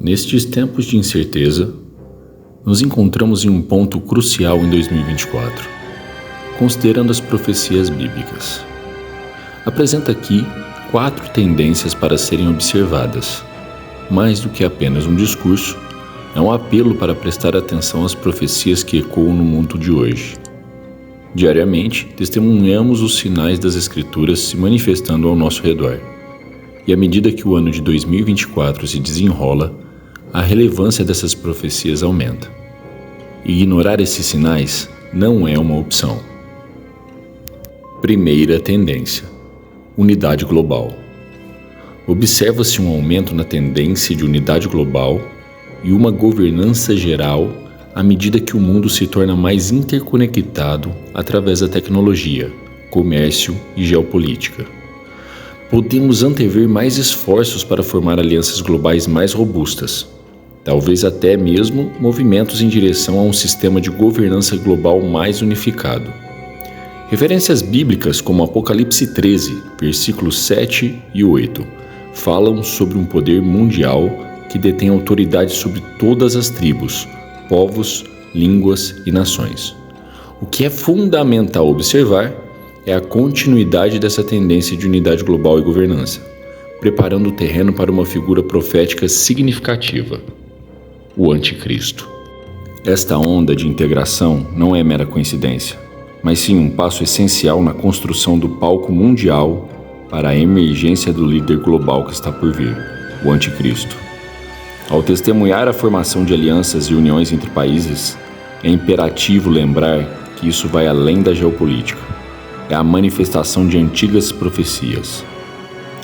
Nestes tempos de incerteza, nos encontramos em um ponto crucial em 2024, considerando as profecias bíblicas. Apresenta aqui 4 tendências para serem observadas. Mais do que apenas um discurso, é um apelo para prestar atenção às profecias que ecoam no mundo de hoje. Diariamente, testemunhamos os sinais das Escrituras se manifestando ao nosso redor. E à medida que o ano de 2024 se desenrola, a relevância dessas profecias aumenta. Ignorar esses sinais não é uma opção. Primeira tendência: unidade global. Observa-se um aumento na tendência de unidade global e uma governança geral à medida que o mundo se torna mais interconectado através da tecnologia, comércio e geopolítica. Podemos antever mais esforços para formar alianças globais mais robustas, talvez até mesmo movimentos em direção a um sistema de governança global mais unificado. Referências bíblicas como Apocalipse 13, versículos 7 e 8, falam sobre um poder mundial que detém autoridade sobre todas as tribos, povos, línguas e nações. O que é fundamental observar é a continuidade dessa tendência de unidade global e governança, preparando o terreno para uma figura profética significativa: o Anticristo. Esta onda de integração não é mera coincidência, mas sim um passo essencial na construção do palco mundial para a emergência do líder global que está por vir, o Anticristo. Ao testemunhar a formação de alianças e uniões entre países, é imperativo lembrar que isso vai além da geopolítica. É a manifestação de antigas profecias.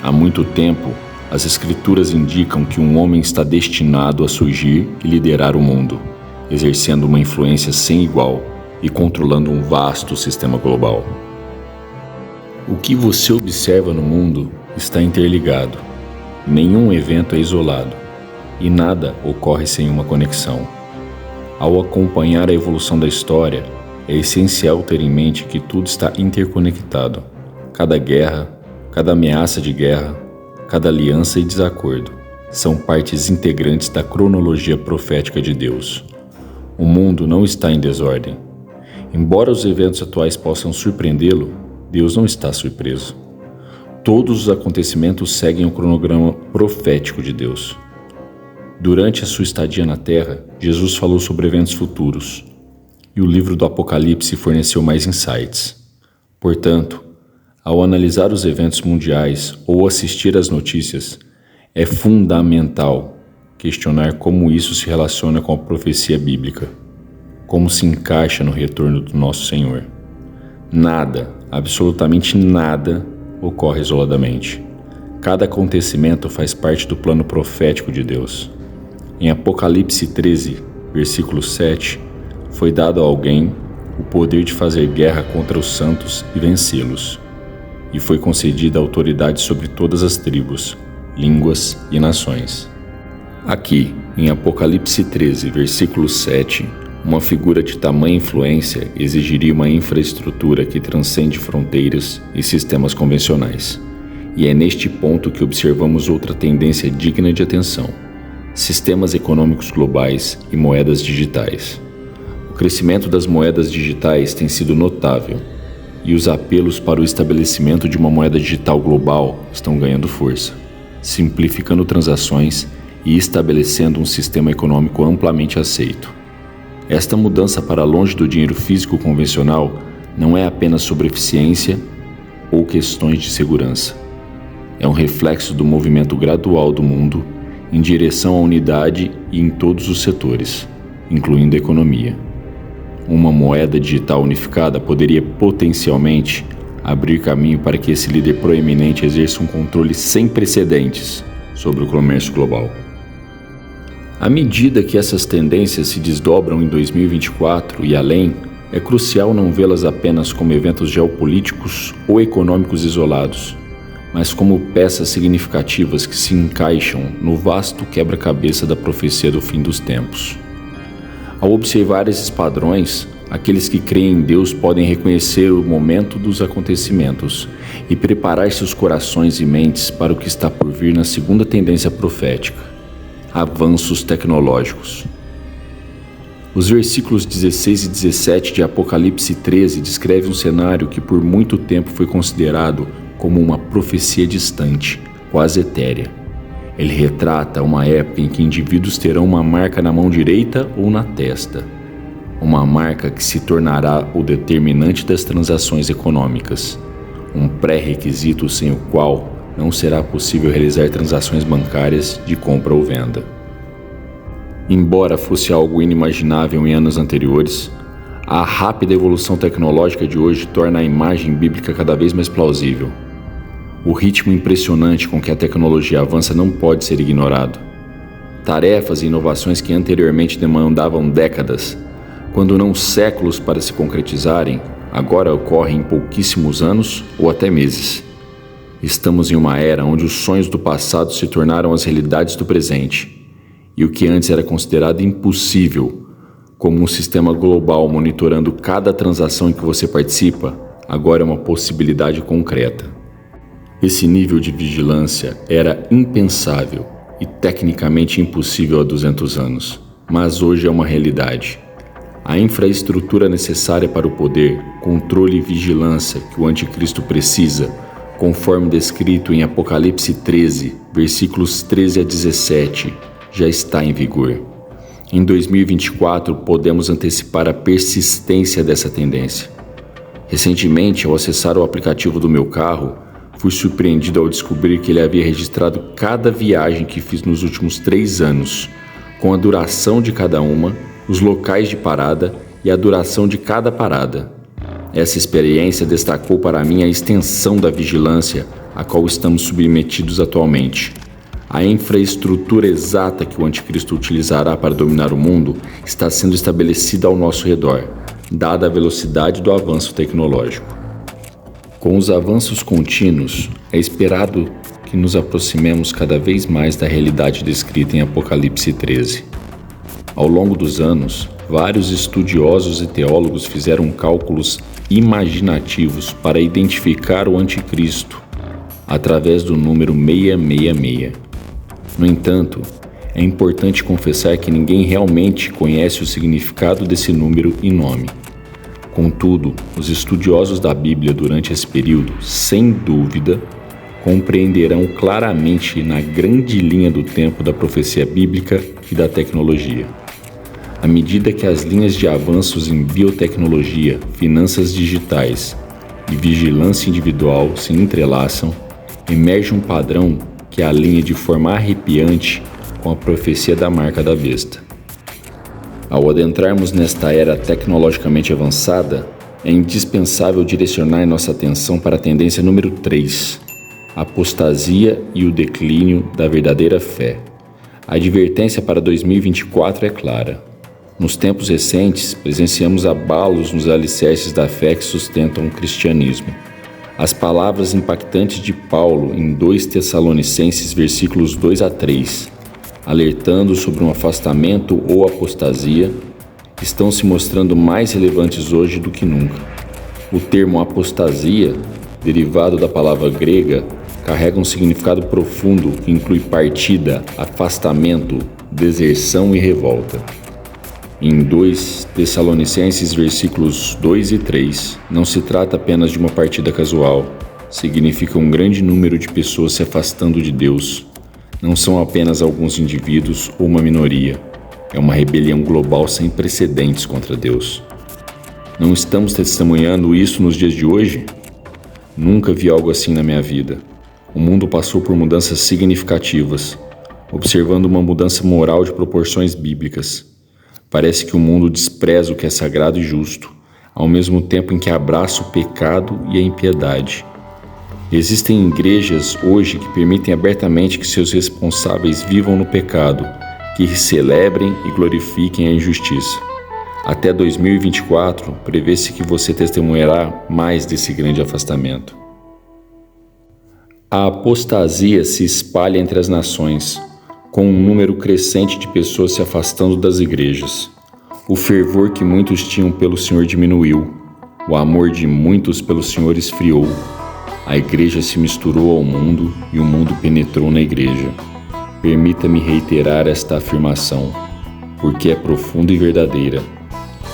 Há muito tempo, as Escrituras indicam que um homem está destinado a surgir e liderar o mundo, exercendo uma influência sem igual e controlando um vasto sistema global. O que você observa no mundo está interligado. Nenhum evento é isolado e nada ocorre sem uma conexão. Ao acompanhar a evolução da história, é essencial ter em mente que tudo está interconectado. Cada guerra, cada ameaça de guerra, cada aliança e desacordo são partes integrantes da cronologia profética de Deus. O mundo não está em desordem. Embora os eventos atuais possam surpreendê-lo, Deus não está surpreso. Todos os acontecimentos seguem o cronograma profético de Deus. Durante a sua estadia na Terra, Jesus falou sobre eventos futuros, e o livro do Apocalipse forneceu mais insights. Portanto, ao analisar os eventos mundiais ou assistir às notícias, é fundamental questionar como isso se relaciona com a profecia bíblica, como se encaixa no retorno do nosso Senhor. Nada, absolutamente nada, ocorre isoladamente. Cada acontecimento faz parte do plano profético de Deus. Em Apocalipse 13, versículo 7, foi dado a alguém o poder de fazer guerra contra os santos e vencê-los, e foi concedida autoridade sobre todas as tribos, línguas e nações. Aqui, em Apocalipse 13, versículo 7, uma figura de tamanha influência exigiria uma infraestrutura que transcende fronteiras e sistemas convencionais. E é neste ponto que observamos outra tendência digna de atenção: sistemas econômicos globais e moedas digitais. O crescimento das moedas digitais tem sido notável, e os apelos para o estabelecimento de uma moeda digital global estão ganhando força, simplificando transações e estabelecendo um sistema econômico amplamente aceito. Esta mudança para longe do dinheiro físico convencional não é apenas sobre eficiência ou questões de segurança. É um reflexo do movimento gradual do mundo em direção à unidade e em todos os setores, incluindo a economia. Uma moeda digital unificada poderia potencialmente abrir caminho para que esse líder proeminente exerça um controle sem precedentes sobre o comércio global. À medida que essas tendências se desdobram em 2024 e além, é crucial não vê-las apenas como eventos geopolíticos ou econômicos isolados, mas como peças significativas que se encaixam no vasto quebra-cabeça da profecia do fim dos tempos. Ao observar esses padrões, aqueles que creem em Deus podem reconhecer o momento dos acontecimentos e preparar seus corações e mentes para o que está por vir na segunda tendência profética, avanços tecnológicos. Os versículos 16 e 17 de Apocalipse 13 descrevem um cenário que por muito tempo foi considerado como uma profecia distante, quase etérea. Ele retrata uma época em que indivíduos terão uma marca na mão direita ou na testa, uma marca que se tornará o determinante das transações econômicas, um pré-requisito sem o qual não será possível realizar transações bancárias de compra ou venda. Embora fosse algo inimaginável em anos anteriores, a rápida evolução tecnológica de hoje torna a imagem bíblica cada vez mais plausível. O ritmo impressionante com que a tecnologia avança não pode ser ignorado. Tarefas e inovações que anteriormente demandavam décadas, quando não séculos para se concretizarem, agora ocorrem em pouquíssimos anos ou até meses. Estamos em uma era onde os sonhos do passado se tornaram as realidades do presente. E o que antes era considerado impossível, como um sistema global monitorando cada transação em que você participa, agora é uma possibilidade concreta. Esse nível de vigilância era impensável e tecnicamente impossível há 200 anos, mas hoje é uma realidade. A infraestrutura necessária para o poder, controle e vigilância que o anticristo precisa, conforme descrito em Apocalipse 13, versículos 13 a 17, já está em vigor. Em 2024, podemos antecipar a persistência dessa tendência. Recentemente, ao acessar o aplicativo do meu carro, fui surpreendido ao descobrir que ele havia registrado cada viagem que fiz nos últimos 3 anos, com a duração de cada uma, os locais de parada e a duração de cada parada. Essa experiência destacou para mim a extensão da vigilância a qual estamos submetidos atualmente. A infraestrutura exata que o anticristo utilizará para dominar o mundo está sendo estabelecida ao nosso redor, dada a velocidade do avanço tecnológico. Com os avanços contínuos, é esperado que nos aproximemos cada vez mais da realidade descrita em Apocalipse 13. Ao longo dos anos, vários estudiosos e teólogos fizeram cálculos imaginativos para identificar o anticristo através do número 666. No entanto, é importante confessar que ninguém realmente conhece o significado desse número e nome. Contudo, os estudiosos da Bíblia durante esse período, sem dúvida, compreenderão claramente na grande linha do tempo da profecia bíblica e da tecnologia. À medida que as linhas de avanços em biotecnologia, finanças digitais e vigilância individual se entrelaçam, emerge um padrão que alinha de forma arrepiante com a profecia da marca da besta. Ao adentrarmos nesta era tecnologicamente avançada, é indispensável direcionar nossa atenção para a tendência número 3, a apostasia e o declínio da verdadeira fé. A advertência para 2024 é clara. Nos tempos recentes, presenciamos abalos nos alicerces da fé que sustentam o cristianismo. As palavras impactantes de Paulo em 2 Tessalonicenses, versículos 2 a 3, alertando sobre um afastamento ou apostasia, estão se mostrando mais relevantes hoje do que nunca. O termo apostasia, derivado da palavra grega, carrega um significado profundo que inclui partida, afastamento, deserção e revolta. Em 2 Tessalonicenses, versículos 2 e 3, não se trata apenas de uma partida casual, significa um grande número de pessoas se afastando de Deus. Não são apenas alguns indivíduos ou uma minoria, é uma rebelião global sem precedentes contra Deus. Não estamos testemunhando isso nos dias de hoje? Nunca vi algo assim na minha vida. O mundo passou por mudanças significativas, observando uma mudança moral de proporções bíblicas. Parece que o mundo despreza o que é sagrado e justo, ao mesmo tempo em que abraça o pecado e a impiedade. Existem igrejas hoje que permitem abertamente que seus responsáveis vivam no pecado, que celebrem e glorifiquem a injustiça. Até 2024, prevê-se que você testemunhará mais desse grande afastamento. A apostasia se espalha entre as nações, com um número crescente de pessoas se afastando das igrejas. O fervor que muitos tinham pelo Senhor diminuiu, o amor de muitos pelo Senhor esfriou. A igreja se misturou ao mundo e o mundo penetrou na igreja. Permita-me reiterar esta afirmação, porque é profunda e verdadeira.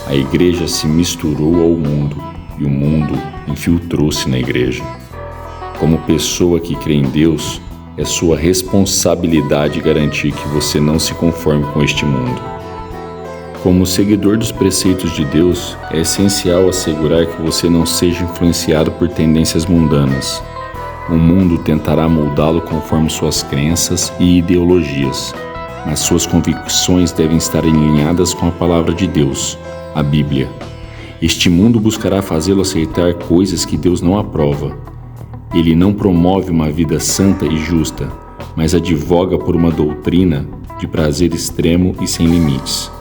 A Igreja se misturou ao mundo e o mundo infiltrou-se na Igreja. Como pessoa que crê em Deus, é sua responsabilidade garantir que você não se conforme com este mundo. Como seguidor dos preceitos de Deus, é essencial assegurar que você não seja influenciado por tendências mundanas. O mundo tentará moldá-lo conforme suas crenças e ideologias, mas suas convicções devem estar alinhadas com a palavra de Deus, a Bíblia. Este mundo buscará fazê-lo aceitar coisas que Deus não aprova. Ele não promove uma vida santa e justa, mas advoga por uma doutrina de prazer extremo e sem limites.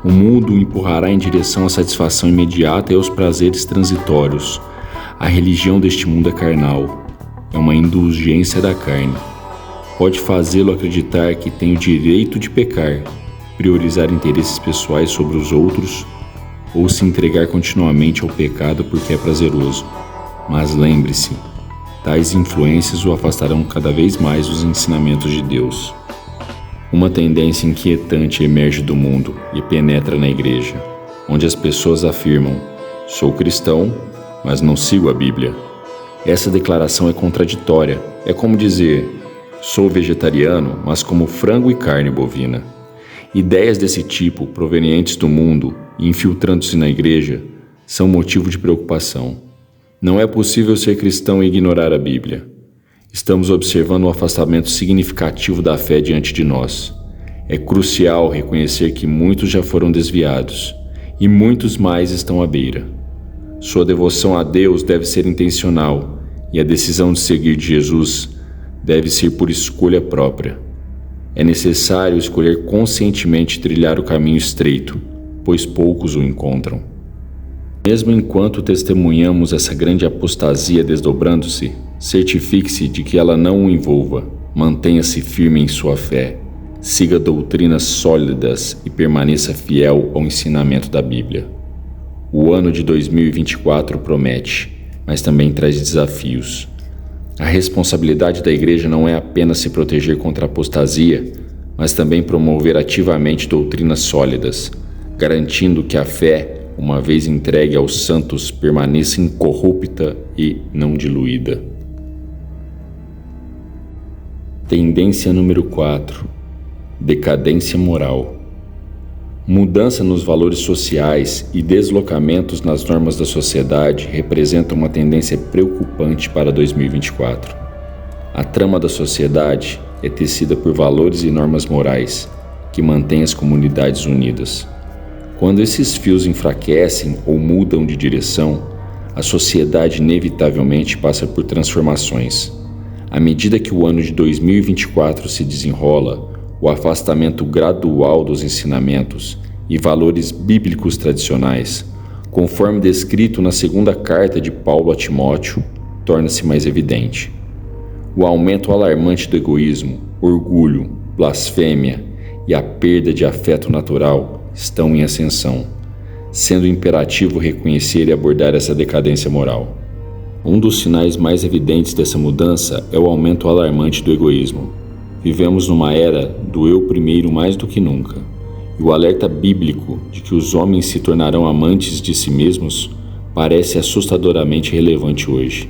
O mundo o empurrará em direção à satisfação imediata e aos prazeres transitórios. A religião deste mundo é carnal. É uma indulgência da carne. Pode fazê-lo acreditar que tem o direito de pecar, priorizar interesses pessoais sobre os outros ou se entregar continuamente ao pecado porque é prazeroso. Mas lembre-se, tais influências o afastarão cada vez mais dos ensinamentos de Deus. Uma tendência inquietante emerge do mundo e penetra na Igreja, onde as pessoas afirmam: sou cristão, mas não sigo a Bíblia. Essa declaração é contraditória. É como dizer: sou vegetariano, mas como frango e carne bovina. Ideias desse tipo, provenientes do mundo e infiltrando-se na Igreja, são motivo de preocupação. Não é possível ser cristão e ignorar a Bíblia. Estamos observando um afastamento significativo da fé diante de nós. É crucial reconhecer que muitos já foram desviados e muitos mais estão à beira. Sua devoção a Deus deve ser intencional e a decisão de seguir Jesus deve ser por escolha própria. É necessário escolher conscientemente trilhar o caminho estreito, pois poucos o encontram. Mesmo enquanto testemunhamos essa grande apostasia desdobrando-se, certifique-se de que ela não o envolva. Mantenha-se firme em sua fé, siga doutrinas sólidas e permaneça fiel ao ensinamento da Bíblia. O ano de 2024 promete, mas também traz desafios. A responsabilidade da Igreja não é apenas se proteger contra a apostasia, mas também promover ativamente doutrinas sólidas, garantindo que a fé, uma vez entregue aos santos, permaneça incorrupta e não diluída. Tendência número 4. Decadência moral. Mudança nos valores sociais e deslocamentos nas normas da sociedade representam uma tendência preocupante para 2024. A trama da sociedade é tecida por valores e normas morais que mantêm as comunidades unidas. Quando esses fios enfraquecem ou mudam de direção, a sociedade inevitavelmente passa por transformações. À medida que o ano de 2024 se desenrola, o afastamento gradual dos ensinamentos e valores bíblicos tradicionais, conforme descrito na segunda carta de Paulo a Timóteo, torna-se mais evidente. O aumento alarmante do egoísmo, orgulho, blasfêmia e a perda de afeto natural estão em ascensão, sendo imperativo reconhecer e abordar essa decadência moral. Um dos sinais mais evidentes dessa mudança é o aumento alarmante do egoísmo. Vivemos numa era do eu primeiro mais do que nunca, e o alerta bíblico de que os homens se tornarão amantes de si mesmos parece assustadoramente relevante hoje.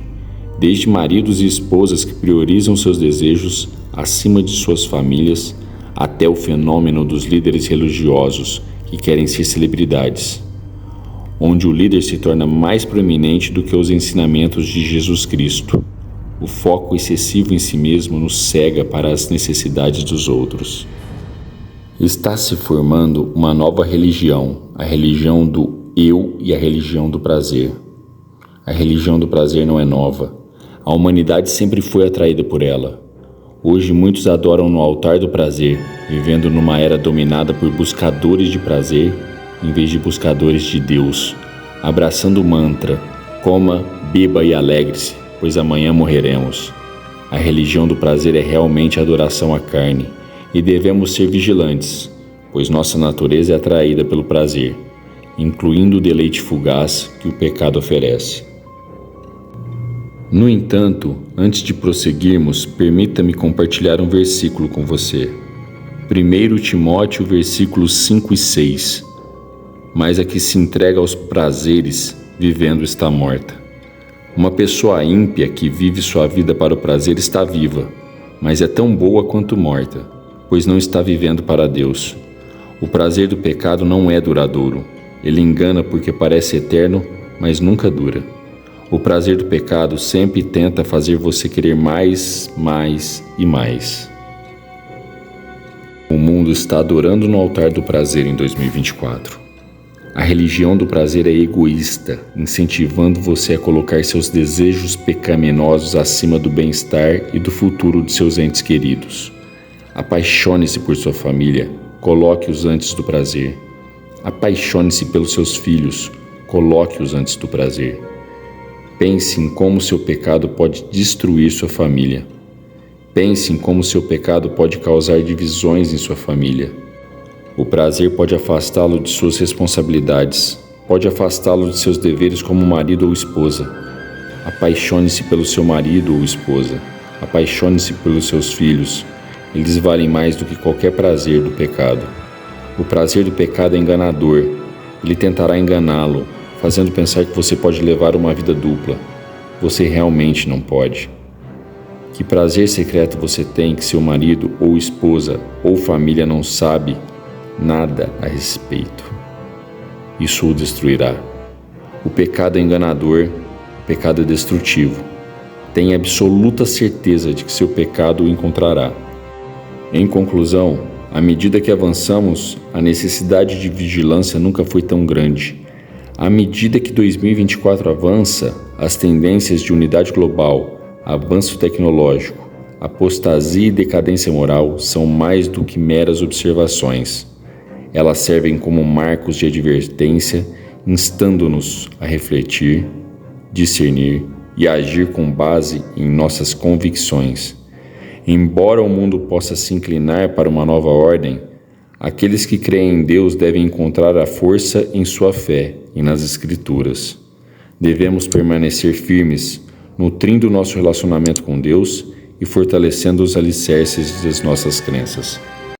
Desde maridos e esposas que priorizam seus desejos acima de suas famílias, até o fenômeno dos líderes religiosos que querem ser celebridades, onde o líder se torna mais proeminente do que os ensinamentos de Jesus Cristo. O foco excessivo em si mesmo nos cega para as necessidades dos outros. Está se formando uma nova religião, a religião do eu e a religião do prazer. A religião do prazer não é nova. A humanidade sempre foi atraída por ela. Hoje muitos adoram no altar do prazer, vivendo numa era dominada por buscadores de prazer em vez de buscadores de Deus, abraçando o mantra: coma, beba e alegre-se, pois amanhã morreremos. A religião do prazer é realmente adoração à carne, e devemos ser vigilantes, pois nossa natureza é atraída pelo prazer, incluindo o deleite fugaz que o pecado oferece. No entanto, antes de prosseguirmos, permita-me compartilhar um versículo com você. 1 Timóteo, versículos 5 e 6. Mas a que se entrega aos prazeres, vivendo está morta. Uma pessoa ímpia que vive sua vida para o prazer está viva, mas é tão boa quanto morta, pois não está vivendo para Deus. O prazer do pecado não é duradouro. Ele engana porque parece eterno, mas nunca dura. O prazer do pecado sempre tenta fazer você querer mais, mais e mais. O mundo está adorando no altar do prazer em 2024. A religião do prazer é egoísta, incentivando você a colocar seus desejos pecaminosos acima do bem-estar e do futuro de seus entes queridos. Apaixone-se por sua família, coloque-os antes do prazer. Apaixone-se pelos seus filhos, coloque-os antes do prazer. Pense em como seu pecado pode destruir sua família. Pense em como seu pecado pode causar divisões em sua família. O prazer pode afastá-lo de suas responsabilidades, pode afastá-lo de seus deveres como marido ou esposa. Apaixone-se pelo seu marido ou esposa. Apaixone-se pelos seus filhos. Eles valem mais do que qualquer prazer do pecado. O prazer do pecado é enganador. Ele tentará enganá-lo, fazendo pensar que você pode levar uma vida dupla. Você realmente não pode. Que prazer secreto você tem que seu marido ou esposa ou família não sabe nada a respeito? Isso o destruirá. O pecado é enganador, o pecado é destrutivo. Tenha absoluta certeza de que seu pecado o encontrará. Em conclusão, à medida que avançamos, a necessidade de vigilância nunca foi tão grande. À medida que 2024 avança, as tendências de unidade global, avanço tecnológico, apostasia e decadência moral são mais do que meras observações. Elas servem como marcos de advertência, instando-nos a refletir, discernir e agir com base em nossas convicções. Embora o mundo possa se inclinar para uma nova ordem, aqueles que creem em Deus devem encontrar a força em sua fé e nas Escrituras. Devemos permanecer firmes, nutrindo nosso relacionamento com Deus e fortalecendo os alicerces das nossas crenças.